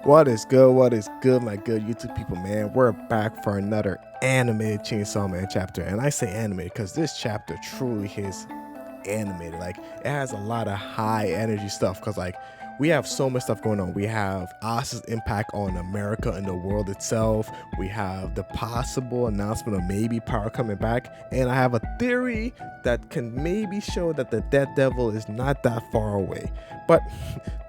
What is good? What is good, my good YouTube people, man? We're back for another animated Chainsaw Man chapter. And I say animated because this chapter truly is animated. Like, it has a lot of high energy stuff because, like, we have so much stuff going on. We have Asa's impact on America and the world itself. We have the possible announcement of maybe Power coming back. And I have a theory that can maybe show that the Death Devil is not that far away. But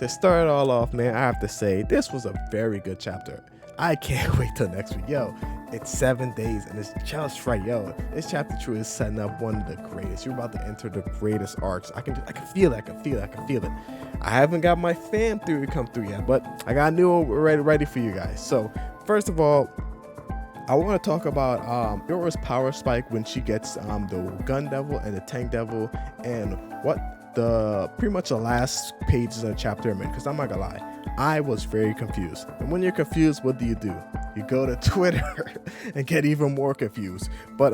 to start it all off, man, I have to say this was a very good chapter. I can't wait till next week. Yo, it's 7 days and it's just right. Yo, this chapter 2 is setting up one of the greatest. You're about to enter the greatest arcs. I can feel it. I can feel it. I haven't got my fan theory come through yet, but I got a new one ready for you guys. So first of all, I want to talk about Yora's power spike when she gets the gun devil and the tank devil, and what the pretty much the last pages of the chapter I'm in, because I'm not gonna lie, I was very confused. And when you're confused, what do? You go to Twitter and get even more confused. But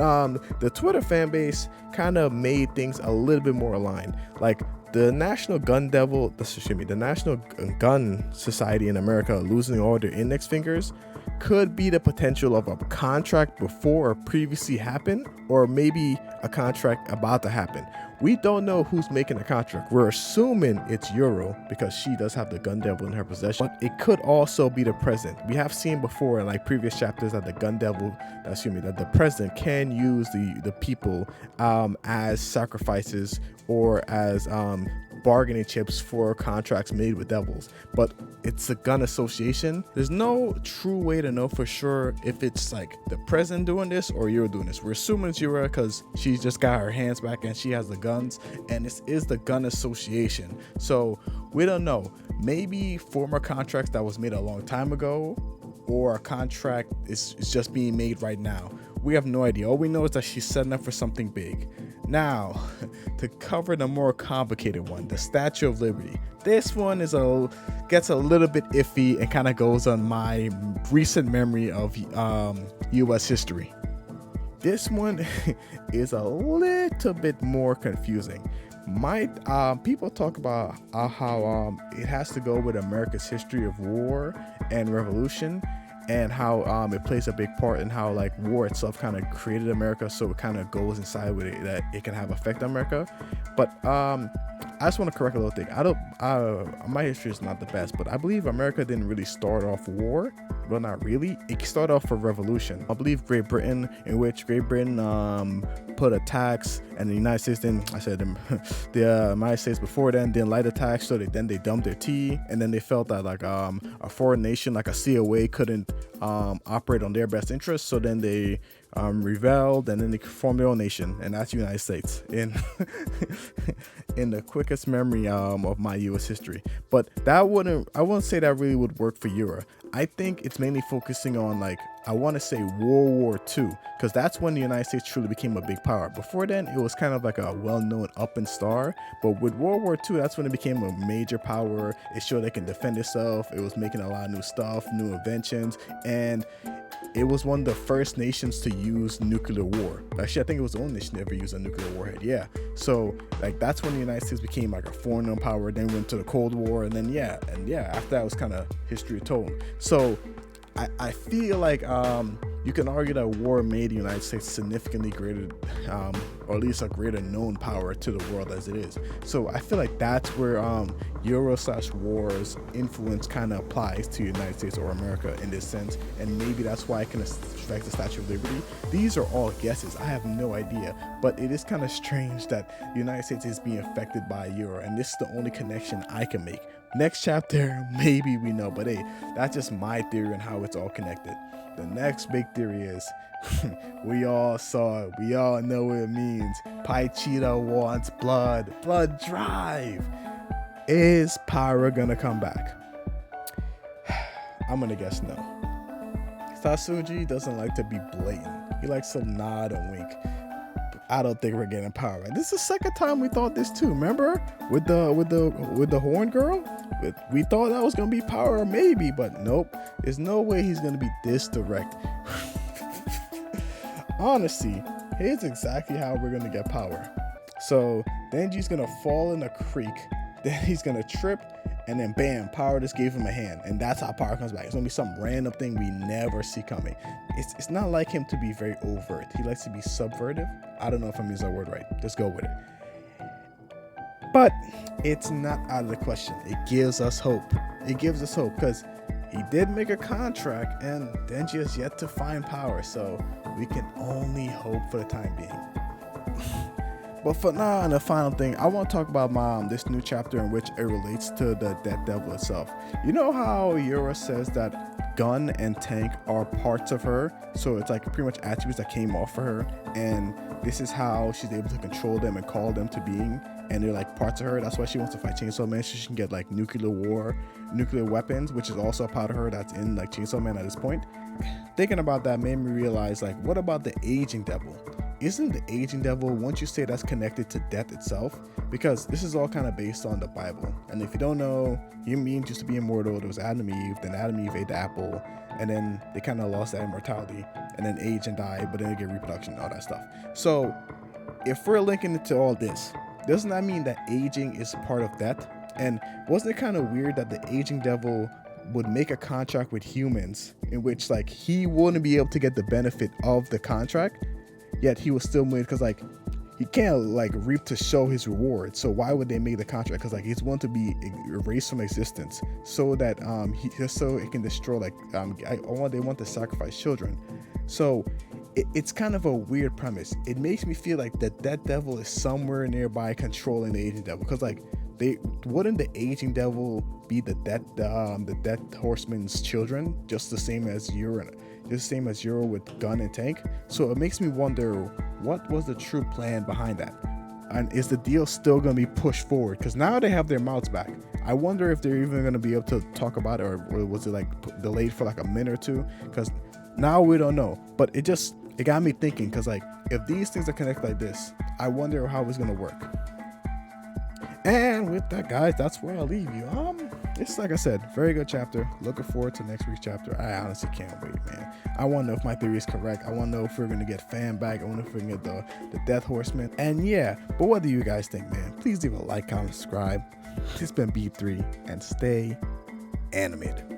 the Twitter fan base kind of made things a little bit more aligned. Like the National Gun the National Gun Society in America losing all their index fingers could be the potential of a contract before or previously happened, or maybe a contract about to happen. We don't know who's making the contract. We're assuming it's Euro because she does have the gun devil in her possession, but it could also be the president. We have seen before in like previous chapters that the gun devil, that the president can use the people as sacrifices or as bargaining chips for contracts made with devils. But it's a gun association. There's no true way to know for sure if it's like the president doing this or you're doing this. We're assuming it's Yura because she's just got her hands back and she has the guns, and this is the gun association. So we don't know. Maybe former contracts that was made a long time ago, or a contract is just being made right now. We have no idea. All we know is that she's setting up for something big. Now, to cover the more complicated one, the Statue of Liberty. This one gets a little bit iffy and kind of goes on my recent memory of U.S. history. This one is a little bit more confusing. People talk about how it has to go with America's history of war and revolution, and how it plays a big part in how like war itself kind of created America, so it kind of goes inside with it that it can have effect on America. But I just want to correct a little thing. My history is not the best, but I believe America didn't really start off war. Well, not really. It started off a revolution. I believe Great Britain, in which Great Britain put a tax, and the United States didn't. I said the United States before then didn't like the tax, so then they dumped their tea, and then they felt that like a foreign nation like a COA couldn't operate on their best interests, so then they rebelled, and then they formed their own nation, and that's the United States in in the quickest memory of my U.S. history. But I wouldn't say that really would work for Europe. I think it's mainly focusing on like, I want to say World War II, because that's when the United States truly became a big power. Before then, it was kind of like a well-known up and star, but with World War II, that's when it became a major power. It showed it can defend itself. It was making a lot of new stuff, new inventions, and it was one of the first nations to use nuclear war. Actually, I think it was the only nation to ever use a nuclear warhead. Yeah. So like that's when the United States became like a foreign power. Then we went to the Cold War, and then after that was kind of history told. So I feel like you can argue that war made the United States significantly greater, or at least a greater known power to the world as it is. So I feel like that's where Euro/War's influence kind of applies to the United States or America in this sense, and maybe that's why I can strike the Statue of Liberty. These are all guesses. I have no idea, but it is kind of strange that the United States is being affected by Euro, and this is the only connection I can make. Next chapter, maybe we know, but hey, that's just my theory on how it's all connected. The next big theory is, we all saw it, we all know what it means. Paichida wants blood drive. Is Pyra gonna come back? I'm gonna guess no. Sasuji doesn't like to be blatant. He likes to nod and wink. I don't think we're getting Power. This is the second time we thought this too. Remember with the horn girl? We thought that was gonna be Power, maybe, but nope. There's no way he's gonna be this direct. Honestly, here's exactly how we're gonna get Power. So Denji's gonna fall in a creek then he's gonna trip, and then bam, Power just gave him a hand, and that's how Power comes back. It's gonna be some random thing we never see coming. It's not like him to be very overt. He likes to be subvertive. I don't know if I'm using that word right. Just go with it. But it's not out of the question. It gives us hope. It gives us hope because he did make a contract, and Denji has yet to find Power, so we can only hope for the time being. But for now, and the final thing, I want to talk about this new chapter in which it relates to the Death Devil itself. You know how Yura says that Gun and Tank are parts of her, so it's like pretty much attributes that came off of her, and this is how she's able to control them and call them to being, and they're like parts of her. That's why she wants to fight Chainsaw Man, so she can get like nuclear weapons, which is also a part of her that's in like Chainsaw Man at this point. Thinking about that made me realize, like, what about the Aging Devil? Isn't the Aging Devil, once you say that's connected to death itself? Because this is all kind of based on the Bible. And if you don't know, human beings used to be immortal. There was Adam and Eve, then Adam and Eve ate the apple, and then they kind of lost that immortality, and then age and die, but then they get reproduction and all that stuff. So if we're linking it to all this, doesn't that mean that aging is part of death? And wasn't it kind of weird that the Aging Devil would make a contract with humans in which like he wouldn't be able to get the benefit of the contract, yet he was still moved because like he can't like reap to show his reward. So why would they make the contract? Because like he's wanting to be erased from existence so that so it can destroy like they want to sacrifice children. So it's kind of a weird premise. It makes me feel like that Devil is somewhere nearby controlling the Aging Devil, because like wouldn't the Aging Devil be the Death Horseman's children, just the same as Yura with Gun and Tank? So it makes me wonder, what was the true plan behind that? And is the deal still going to be pushed forward? Because now they have their mouths back. I wonder if they're even going to be able to talk about it, or was it like delayed for like a minute or two? Because now we don't know. But it got me thinking, because like if these things are connected like this, I wonder how it's going to work. And with that, guys, that's where I'll leave you. It's like I said, very good chapter. Looking forward to next week's chapter. I honestly can't wait, man. I want to know if my theory is correct. I want to know if we're going to get Fan back. I want to know if we can get the Death Horseman. And yeah, but what do you guys think, man? Please leave a like, comment, subscribe. It's been B3, and stay animated.